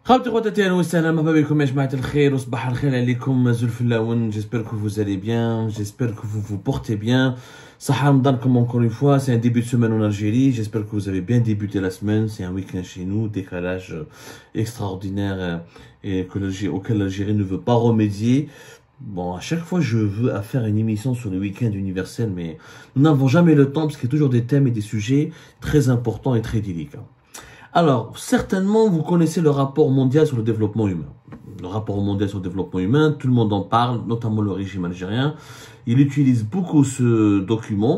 خاوتي خواتاتي اهلا وسهلا مرحبا بكم يا جماعة الخير وصباح الخير عليكم زلف اللاون. J'espère que vous allez bien, j'espère que vous vous portez bien. Sahar Ramadan comme encore une fois, c'est un début de semaine en Algérie. J'espère que vous avez bien débuté la semaine. C'est un week-end chez nous, décalage extraordinaire et auquel l'Algérie ne veut pas remédier. Bon, à chaque fois, je veux faire une émission sur le week-end universel, mais nous n'avons jamais le temps parce qu'il y a toujours des thèmes et des sujets très importants et très délicats. Alors, certainement, vous connaissez le rapport mondial sur le développement humain. Le rapport mondial sur le développement humain, tout le monde en parle, notamment le régime algérien. Il utilise beaucoup ce document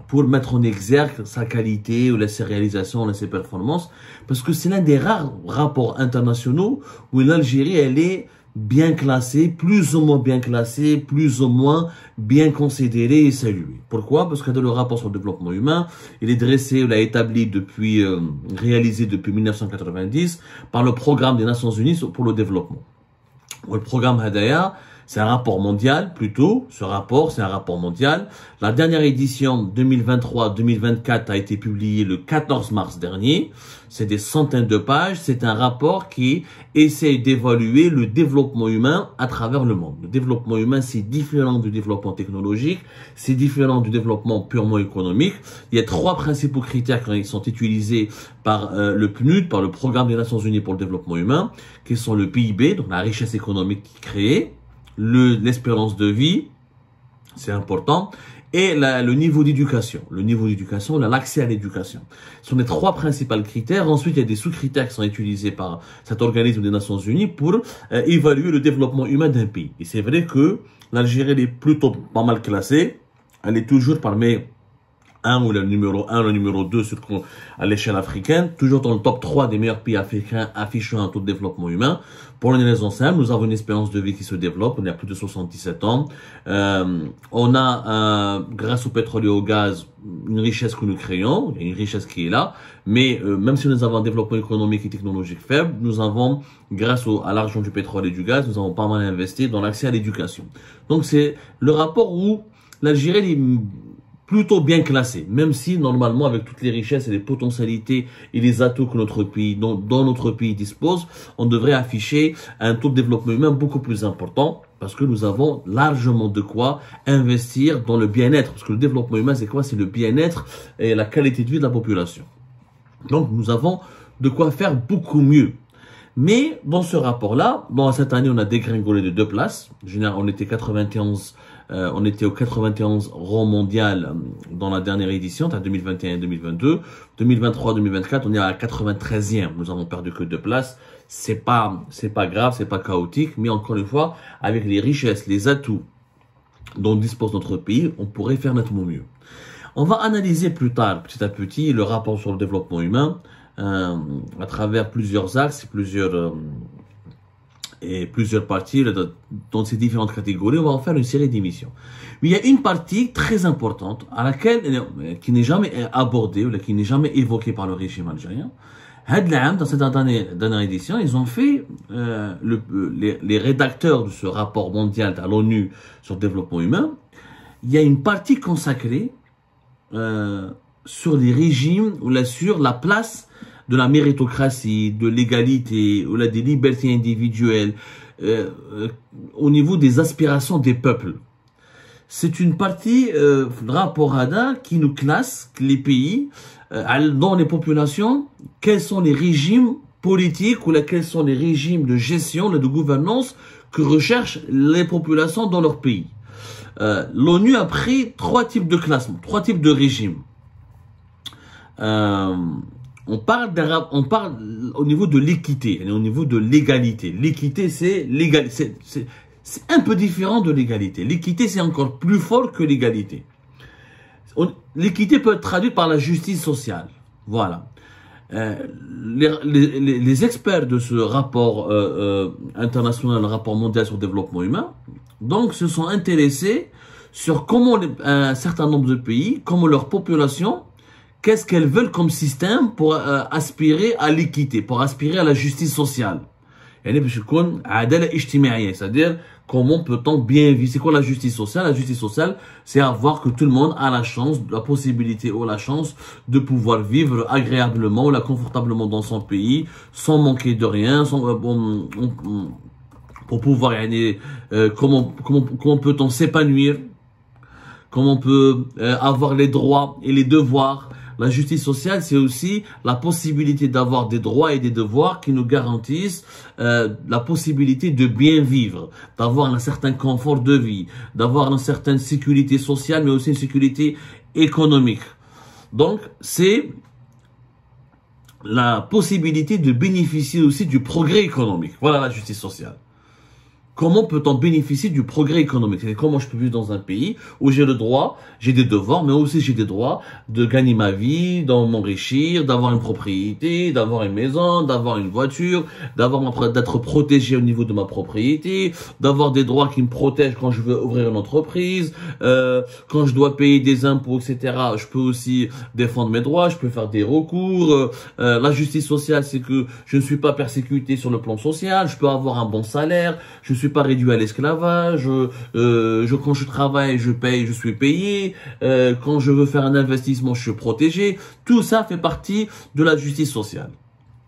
pour mettre en exergue sa qualité, ou ses réalisations, ou ses performances, parce que c'est l'un des rares rapports internationaux où l'Algérie, elle est bien classée, plus ou moins bien classée, plus ou moins bien considérée et saluée. Pourquoi? Parce que dans le rapport sur le développement humain, il est dressé, il a établi depuis, réalisé depuis 1990 par le programme des Nations Unies pour le développement. Le programme Hadaya, c'est un rapport mondial, plutôt. Ce rapport, c'est un rapport mondial. La dernière édition 2023-2024 a été publiée le 14 mars dernier. C'est des centaines de pages. C'est un rapport qui essaie d'évaluer le développement humain à travers le monde. Le développement humain, c'est différent du développement technologique. C'est différent du développement purement économique. Il y a trois principaux critères qui sont utilisés par le PNUD, par le Programme des Nations Unies pour le développement humain, qui sont le PIB, donc la richesse économique créée, l'espérance de vie, c'est important, et le niveau d'éducation. Le niveau d'éducation, l'accès à l'éducation. Ce sont les trois principaux critères. Ensuite, il y a des sous-critères qui sont utilisés par cet organisme des Nations Unies pour évaluer le développement humain d'un pays. Et c'est vrai que l'Algérie est plutôt pas mal classée. Elle est toujours parmi ou le numéro 1, le numéro 2 à l'échelle africaine, toujours dans le top 3 des meilleurs pays africains affichant un taux de développement humain. Pour une raison simple, nous avons une espérance de vie qui se développe, on est à plus de 77 ans. On a, grâce au pétrole et au gaz, une richesse que nous créons, il y a une richesse qui est là, mais même si nous avons un développement économique et technologique faible, nous avons, grâce à l'argent du pétrole et du gaz, nous avons pas mal investi dans l'accès à l'éducation. Donc c'est le rapport où l'Algérie est plutôt bien classé, même si normalement avec toutes les richesses et les potentialités et les atouts que notre pays, dont notre pays dispose, on devrait afficher un taux de développement humain beaucoup plus important parce que nous avons largement de quoi investir dans le bien-être. Parce que le développement humain, c'est quoi? C'est le bien-être et la qualité de vie de la population. Donc nous avons de quoi faire beaucoup mieux. Mais dans ce rapport-là, dans cette année, on a dégringolé de 2 places. En général, on était 91. On était au 91 rang mondial dans la dernière édition, 2021-2022. 2023-2024, on est à la 93e. Nous avons perdu que 2 places. C'est pas grave, c'est pas chaotique, mais encore une fois, avec les richesses, les atouts dont dispose notre pays, on pourrait faire nettement mieux. On va analyser plus tard, petit à petit, le rapport sur le développement humain, à travers plusieurs axes, plusieurs parties dans ces différentes catégories. On va en faire une série d'émissions. Mais il y a une partie très importante à laquelle qui n'est jamais abordée ou qui n'est jamais évoquée par le régime algérien. Dans cette dernière édition, ils ont fait les rédacteurs de ce rapport mondial à l'ONU sur le développement humain. Il y a une partie consacrée sur les régimes ou sur la place de la méritocratie, de l'égalité, ou des libertés individuelles, au niveau des aspirations des peuples. C'est une partie rapport ADA qui nous classe les pays dans les populations, quels sont les régimes politiques ou quels sont les régimes de gestion, de gouvernance que recherchent les populations dans leur pays. L'ONU a pris 3 types de classements, 3 types de régimes. On parle au niveau de l'équité, au niveau de l'égalité. L'équité, c'est un peu différent de l'égalité. L'équité, c'est encore plus fort que l'égalité. L'équité peut être traduite par la justice sociale. Voilà. Les experts de ce rapport international, le rapport mondial sur le développement humain, donc se sont intéressés sur comment un certain nombre de pays, comment leur population, qu'est-ce qu'elles veulent comme système pour aspirer à l'équité, pour aspirer à la justice sociale. يعني باش يكون عدالة اجتماعية, c'est-à-dire comment peut-on bien vivre. C'est quoi la justice sociale? La justice sociale, c'est avoir que tout le monde a la chance, la possibilité ou la chance de pouvoir vivre agréablement ou là, confortablement dans son pays, sans manquer de rien, sans, pour pouvoir, comment peut-on s'épanouir, comment on peut avoir les droits et les devoirs. La justice sociale, c'est aussi la possibilité d'avoir des droits et des devoirs qui nous garantissent la possibilité de bien vivre, d'avoir un certain confort de vie, d'avoir une certaine sécurité sociale, mais aussi une sécurité économique. Donc, c'est la possibilité de bénéficier aussi du progrès économique. Voilà la justice sociale. Comment peut-on bénéficier du progrès économique? C'est comment je peux vivre dans un pays où j'ai le droit, j'ai des devoirs, mais aussi j'ai des droits de gagner ma vie, d'en m'enrichir, d'avoir une propriété, d'avoir une maison, d'avoir une voiture, d'être protégé au niveau de ma propriété, d'avoir des droits qui me protègent quand je veux ouvrir une entreprise, quand je dois payer des impôts, etc. Je peux aussi défendre mes droits, je peux faire des recours. La justice sociale, c'est que je ne suis pas persécuté sur le plan social, je peux avoir un bon salaire, je suis pas réduit à l'esclavage, quand je travaille, je paye, je suis payé, quand je veux faire un investissement, je suis protégé. Tout ça fait partie de la justice sociale.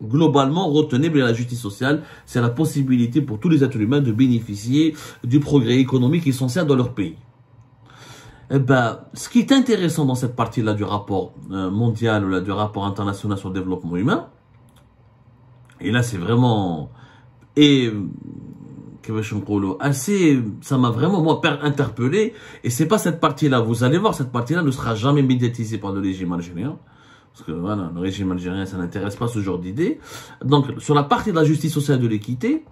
Globalement, retenez bien la justice sociale, c'est la possibilité pour tous les êtres humains de bénéficier du progrès économique essentiel dans leur pays. Eh ben, ce qui est intéressant dans cette partie-là du rapport mondial ou là, du rapport international sur le développement humain, et là c'est vraiment... assez, ça m'a vraiment moi interpellé, et c'est pas cette partie-là. Vous allez voir, cette partie-là ne sera jamais médiatisée par le régime algérien, parce que voilà, le régime algérien, ça n'intéresse pas ce genre d'idées. Donc, sur la partie de la justice sociale et de l'équité,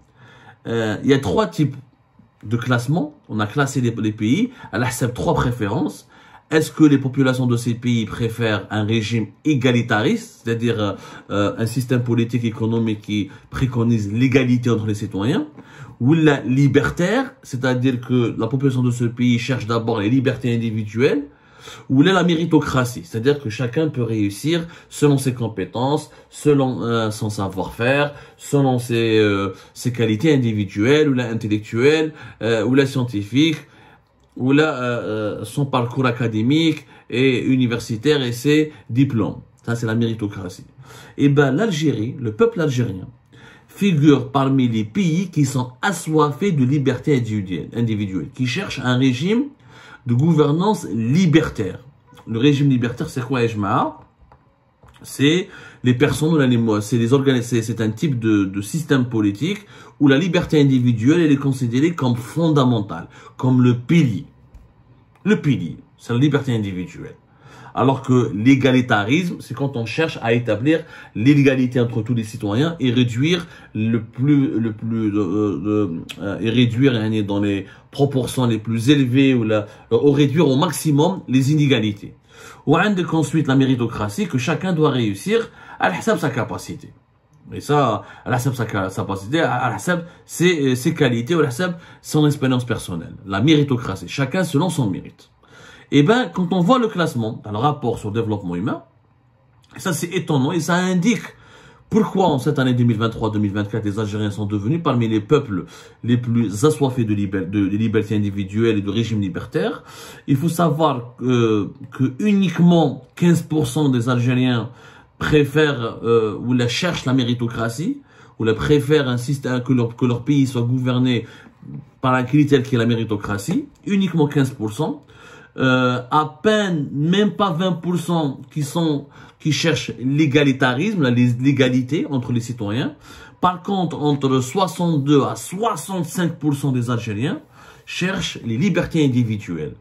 il y a trois types de classement. On a classé les pays, elle accepte trois préférences. Est-ce que les populations de ces pays préfèrent un régime égalitariste, c'est-à-dire un système politique et économique qui préconise l'égalité entre les citoyens, ou la libertaire, c'est-à-dire que la population de ce pays cherche d'abord les libertés individuelles, ou la méritocratie, c'est-à-dire que chacun peut réussir selon ses compétences, selon son savoir-faire, selon ses qualités individuelles, ou la intellectuelle, ou la scientifique, ou là, son parcours académique et universitaire et ses diplômes. Ça, c'est la méritocratie. Et ben, l'Algérie, le peuple algérien, figure parmi les pays qui sont assoiffés de liberté individuelle, qui cherchent un régime de gouvernance libertaire. Le régime libertaire, c'est quoi, Ejma? C'est les personnes, c'est un type de système politique où la liberté individuelle elle est considérée comme fondamentale, comme le pilier. Le pilier, c'est la liberté individuelle. Alors que l'égalitarisme, c'est quand on cherche à établir l'égalité entre tous les citoyens et réduire réduire dans les proportions les plus élevées ou réduire au maximum les inégalités. Ou ensuite la méritocratie, que chacun doit réussir à l'hsab sa capacité. Et ça, à l'hsab sa capacité, à l'hsab ses qualités, à l'hsab son expérience personnelle. La méritocratie, chacun selon son mérite. Et ben, quand on voit le classement dans le rapport sur le développement humain, ça c'est étonnant et ça indique pourquoi en cette année 2023-2024 les Algériens sont devenus parmi les peuples les assoiffés de liberté individuelle et de régime libertaire. Il faut savoir que uniquement 15% des Algériens préfèrent ou la cherchent la méritocratie, ou la préfèrent un système que leur pays soit gouverné par un critère qui est la méritocratie. Uniquement 15%. À peine, même pas 20% qui cherchent l'égalitarisme, l'égalité entre les citoyens. Par contre, entre 62 à 65% des Algériens cherchent les libertés individuelles.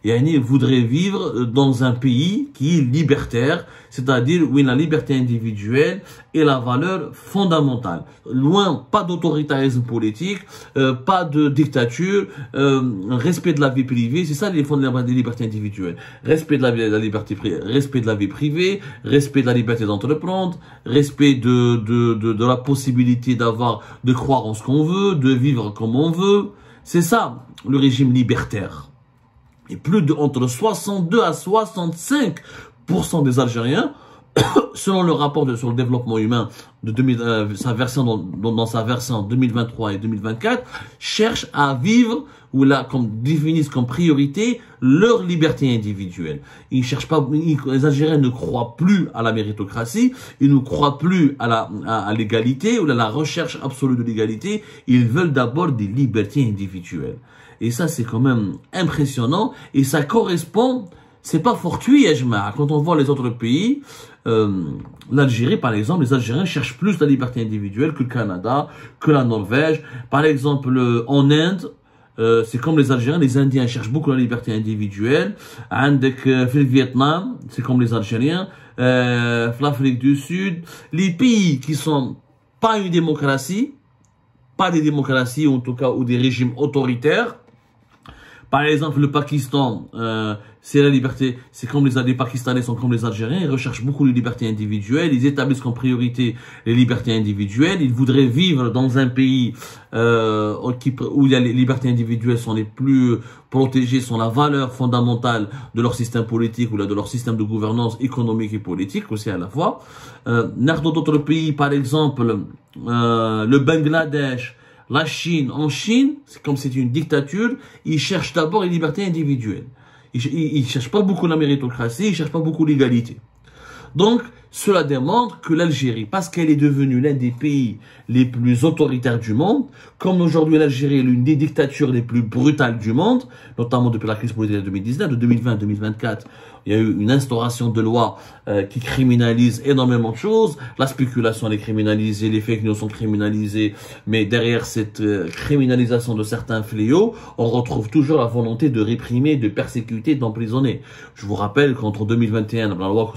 Yani voudrait vivre dans un pays qui est libertaire, c'est-à-dire où la liberté individuelle est la valeur fondamentale. Loin, pas d'autoritarisme politique, pas de dictature, respect de la vie privée, c'est ça les fondements des libertés individuelles. Respect de la liberté privée, respect de la vie privée, respect de la liberté d'entreprendre, respect de la possibilité de croire en ce qu'on veut, de vivre comme on veut. C'est ça, le régime libertaire. Et entre 62 à 65% des Algériens selon le rapport sur le développement humain de sa version dans sa version 2023 et 2024, cherchent à vivre ou là définissent comme priorité leur liberté individuelle. Ils cherchent pas, les Algériens ne croient plus à la méritocratie, ils ne croient plus à l'égalité ou à la recherche absolue de l'égalité. Ils veulent d'abord des libertés individuelles. Et ça, c'est quand même impressionnant et ça correspond. C'est pas fortuit, Ejma. Quand on voit les autres pays, l'Algérie, par exemple, les Algériens cherchent plus la liberté individuelle que le Canada, que la Norvège. Par exemple, en Inde, c'est comme les Algériens, les Indiens cherchent beaucoup la liberté individuelle. Avec le Vietnam, c'est comme les Algériens. L'Afrique du Sud, les pays qui sont pas une démocratie, pas des démocraties, en tout cas, ou des régimes autoritaires. Par exemple, le Pakistan, c'est la liberté, c'est comme les Pakistanais sont comme les Algériens, ils recherchent beaucoup les libertés individuelles, ils établissent comme priorité les libertés individuelles, ils voudraient vivre dans un pays où les libertés individuelles sont les plus protégées, sont la valeur fondamentale de leur système politique ou de leur système de gouvernance économique et politique aussi à la fois. Dans d'autres pays, par exemple, le Bangladesh, la Chine, en Chine, c'est comme c'est une dictature, ils cherchent d'abord les libertés individuelles. Ils cherchent pas beaucoup la méritocratie, ils cherchent pas beaucoup l'égalité. Donc, cela démontre que l'Algérie, parce qu'elle est devenue l'un des pays les plus autoritaires du monde, comme aujourd'hui l'Algérie est l'une des dictatures les plus brutales du monde, notamment depuis la crise politique de 2019, de 2020 à 2024, il y a eu une instauration de loi qui criminalise énormément de choses. La spéculation elle est criminalisée, les fake news sont criminalisés, mais derrière cette criminalisation de certains fléaux, on retrouve toujours la volonté de réprimer, de persécuter, d'emprisonner. Je vous rappelle qu'entre 2021, la loi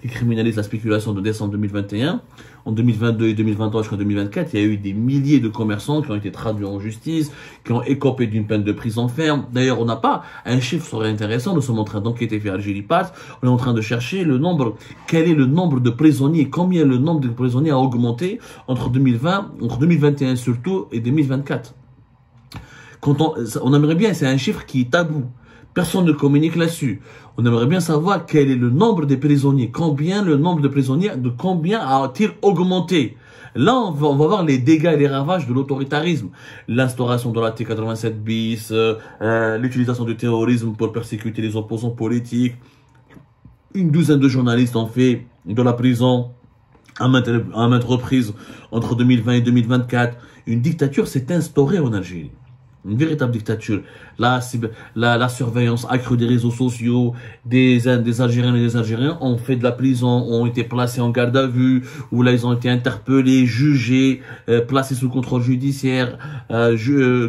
qui criminalise la spéculation de décembre 2021, en 2022 et 2023 jusqu'en 2024, il y a eu des milliers de commerçants qui ont été traduits en justice, qui ont écopé d'une peine de prison ferme. D'ailleurs, on n'a pas un chiffre, serait intéressant. Nous sommes en train d'enquêter via Algérie Pass. On est en train de chercher le nombre, quel est le nombre de prisonniers, combien le nombre de prisonniers a augmenté entre 2021 surtout et 2024. On aimerait bien, c'est un chiffre qui est tabou. Personne ne communique là-dessus. On aimerait bien savoir quel est le nombre de prisonniers. Combien a-t-il augmenté? Là, on va voir les dégâts et les ravages de l'autoritarisme. L'instauration de la T87 bis, l'utilisation du terrorisme pour persécuter les opposants politiques. Une douzaine de journalistes ont fait de la prison à maintes reprises entre 2020 et 2024. Une dictature s'est instaurée en Algérie. Une véritable dictature. La surveillance accrue des réseaux sociaux, des Algériens et des Algériens ont fait de la prison, ont été placés en garde à vue, où là ils ont été interpellés, jugés, placés sous contrôle judiciaire,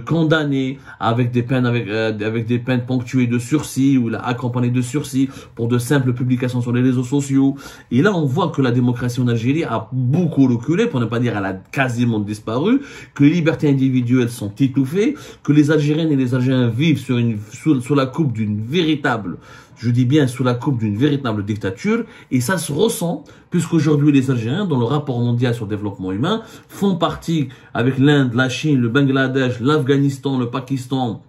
condamnés avec des peines ponctuées de sursis ou accompagnées de sursis pour de simples publications sur les réseaux sociaux. Et là on voit que la démocratie en Algérie a beaucoup reculé, pour ne pas dire elle a quasiment disparu, que les libertés individuelles sont étouffées, que les Algériennes et les Algériens vivent sous la coupe d'une véritable, je dis bien sous la coupe d'une véritable dictature, et ça se ressent, puisqu'aujourd'hui les Algériens, dans le rapport mondial sur le développement humain, font partie, avec l'Inde, la Chine, le Bangladesh, l'Afghanistan, le Pakistan,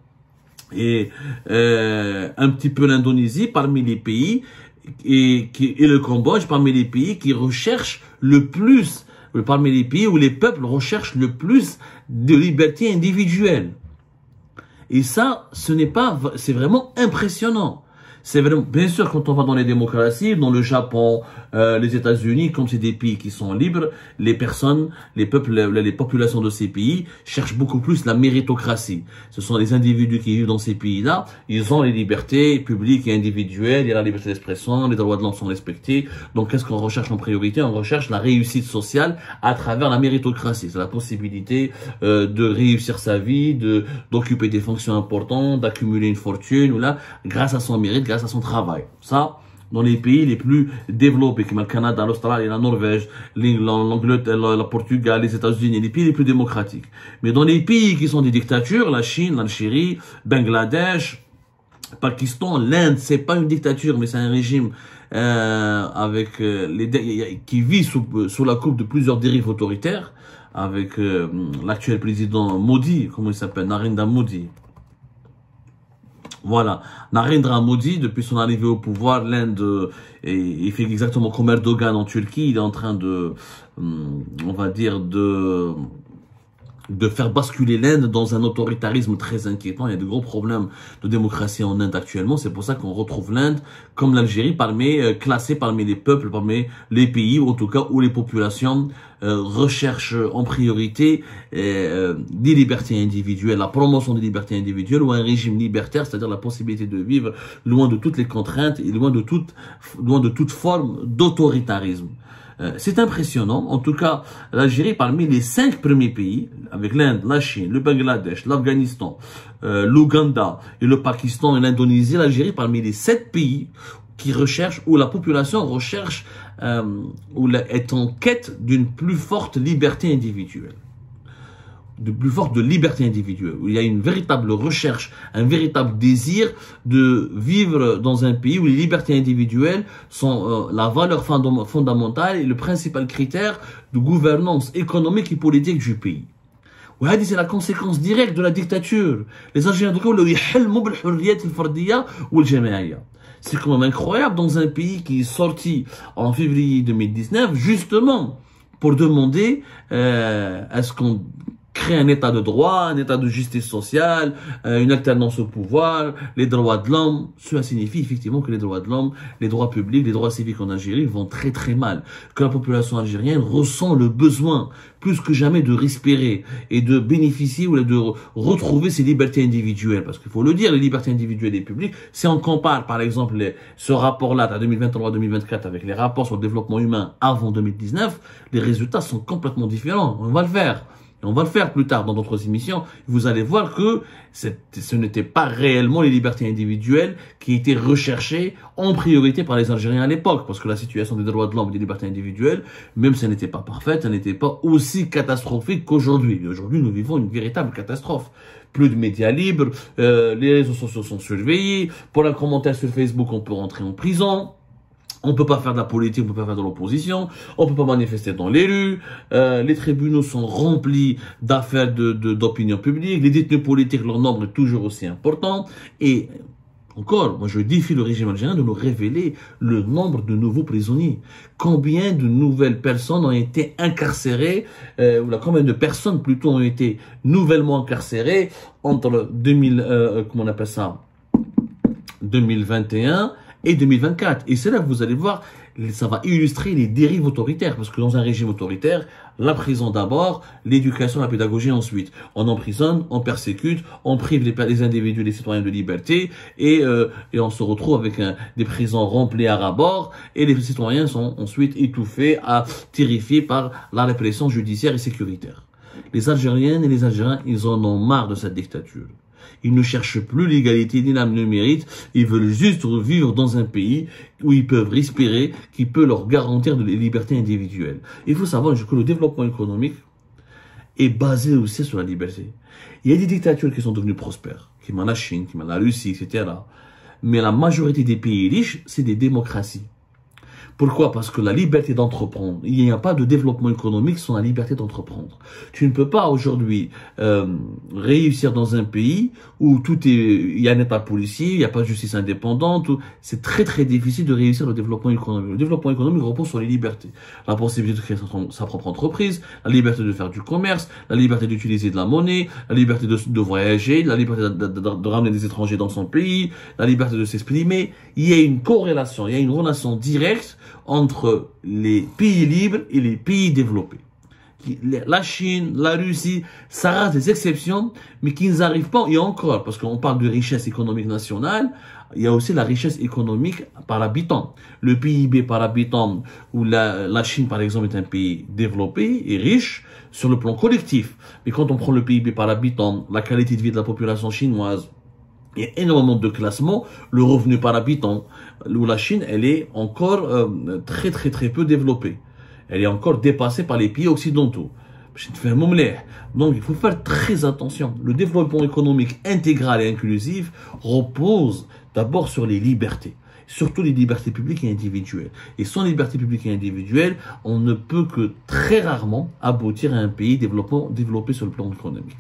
et un petit peu l'Indonésie, parmi les pays, et le Cambodge, parmi les pays qui recherchent le plus, parmi les pays où les peuples recherchent le plus de liberté individuelle. Et ça, c'est vraiment impressionnant. C'est vraiment, bien sûr, quand on va dans les démocraties, dans le Japon, les États-Unis, comme c'est des pays qui sont libres, les personnes, les peuples, les populations de ces pays cherchent beaucoup plus la méritocratie. Ce sont les individus qui vivent dans ces pays-là, ils ont les libertés publiques et individuelles, il y a la liberté d'expression, les droits de l'homme sont respectés. Donc, qu'est-ce qu'on recherche en priorité? On recherche la réussite sociale à travers la méritocratie. C'est la possibilité de réussir sa vie, d'occuper des fonctions importantes, d'accumuler une fortune, ou là, grâce à son mérite, grâce à son travail. Ça, dans les pays les plus développés, comme le Canada, l'Australie, la Norvège, l'Angleterre, le Portugal, les États-Unis, les pays les plus démocratiques. Mais dans les pays qui sont des dictatures, la Chine, l'Algérie, Bangladesh, Pakistan, l'Inde, c'est pas une dictature, mais c'est un régime qui vit sous la coupe de plusieurs dérives autoritaires, avec l'actuel président Modi, comment il s'appelle, Narendra Modi. Voilà, Narendra Modi, depuis son arrivée au pouvoir, l'Inde, il fait exactement comme Erdogan en Turquie, il est en train de, on va dire, de faire basculer l'Inde dans un autoritarisme très inquiétant. Il y a de gros problèmes de démocratie en Inde actuellement. C'est pour ça qu'on retrouve l'Inde, comme l'Algérie, classée parmi les peuples, parmi les pays, en tout cas, où les populations recherchent en priorité des libertés individuelles, la promotion des libertés individuelles ou un régime libertaire, c'est-à-dire la possibilité de vivre loin de toutes les contraintes et loin de toute forme d'autoritarisme. C'est impressionnant. En tout cas, l'Algérie, parmi les 5 premiers pays, avec l'Inde, la Chine, le Bangladesh, l'Afghanistan, l'Ouganda et le Pakistan et l'Indonésie, l'Algérie, parmi les 7 pays qui recherchent, où la population recherche, est en quête d'une plus forte liberté individuelle. De plus forte de liberté individuelle, où il y a une véritable recherche, un véritable désir de vivre dans un pays où les libertés individuelles sont la valeur fondamentale et le principal critère de gouvernance économique et politique du pays. C'est la conséquence directe de la dictature. Les Algériens c'est quand même incroyable dans un pays qui est sorti en février 2019 justement pour demander à ce qu'on crée un état de droit, un état de justice sociale, une alternance au pouvoir, les droits de l'homme. Cela signifie effectivement que les droits de l'homme, les droits publics, les droits civiques en Algérie vont très très mal. Que la population algérienne ressent le besoin plus que jamais de respirer et de bénéficier ou de retrouver ses libertés individuelles. Parce qu'il faut le dire, les libertés individuelles et publiques, si on compare par exemple ce rapport-là à 2023-2024 avec les rapports sur le développement humain avant 2019, les résultats sont complètement différents. On va le faire. Et on va le faire plus tard dans d'autres émissions. Vous allez voir que ce n'était pas réellement les libertés individuelles qui étaient recherchées en priorité par les Algériens à l'époque. Parce que la situation des droits de l'homme et des libertés individuelles, même si elle n'était pas parfaite, elle n'était pas aussi catastrophique qu'aujourd'hui. Aujourd'hui, nous vivons une véritable catastrophe. Plus de médias libres, les réseaux sociaux sont surveillés. Pour un commentaire sur Facebook, on peut rentrer en prison. On peut pas faire de la politique, on peut pas faire de l'opposition, on peut pas manifester dans les rues, les tribunaux sont remplis d'affaires d'opinion publique, les détenus politiques, leur nombre est toujours aussi important, et encore, moi je défie le régime algérien de nous révéler le nombre de nouveaux prisonniers. Combien de nouvelles personnes ont été incarcérées, combien de personnes plutôt ont été nouvellement incarcérées entre 2021 et 2024. Et c'est là que vous allez voir, ça va illustrer les dérives autoritaires. Parce que dans un régime autoritaire, la prison d'abord, l'éducation, la pédagogie ensuite. On emprisonne, on persécute, on prive les individus, les citoyens de liberté, et on se retrouve avec des prisons remplies à ras-bord, et les citoyens sont ensuite étouffés, terrifiés par la répression judiciaire et sécuritaire. Les Algériennes et les Algériens, ils en ont marre de cette dictature. Ils ne cherchent plus l'égalité ni l'âme ne mérite. Ils veulent juste vivre dans un pays où ils peuvent respirer, qui peut leur garantir des libertés individuelles. Il faut savoir que le développement économique est basé aussi sur la liberté. Il y a des dictatures qui sont devenues prospères, qui mènent la Chine, qui mènent la Russie, etc. Mais la majorité des pays riches, c'est des démocraties. Pourquoi? Parce que la liberté d'entreprendre, il n'y a pas de développement économique sans la liberté d'entreprendre. Tu ne peux pas aujourd'hui réussir dans un pays où il y a un état policier, il n'y a pas de justice indépendante. C'est très très difficile de réussir le développement économique. Le développement économique repose sur les libertés. La possibilité de créer sa propre entreprise, la liberté de faire du commerce, la liberté d'utiliser de la monnaie, la liberté de voyager, la liberté de ramener des étrangers dans son pays, la liberté de s'exprimer. Il y a une corrélation, il y a une relation directe entre les pays libres et les pays développés. La Chine, la Russie, ça reste des exceptions, mais qui n'arrivent pas, et encore, parce qu'on parle de richesse économique nationale, il y a aussi la richesse économique par habitant. Le PIB par habitant, où la Chine, par exemple, est un pays développé et riche sur le plan collectif. Mais quand on prend le PIB par habitant, la qualité de vie de la population chinoise, il y a énormément de classements, le revenu par habitant, où la Chine, elle est encore très peu développée. Elle est encore dépassée par les pays occidentaux. Donc il faut faire très attention. Le développement économique intégral et inclusif repose d'abord sur les libertés. Surtout les libertés publiques et individuelles. Et sans liberté publique et individuelle, on ne peut que très rarement aboutir à un pays développé sur le plan économique.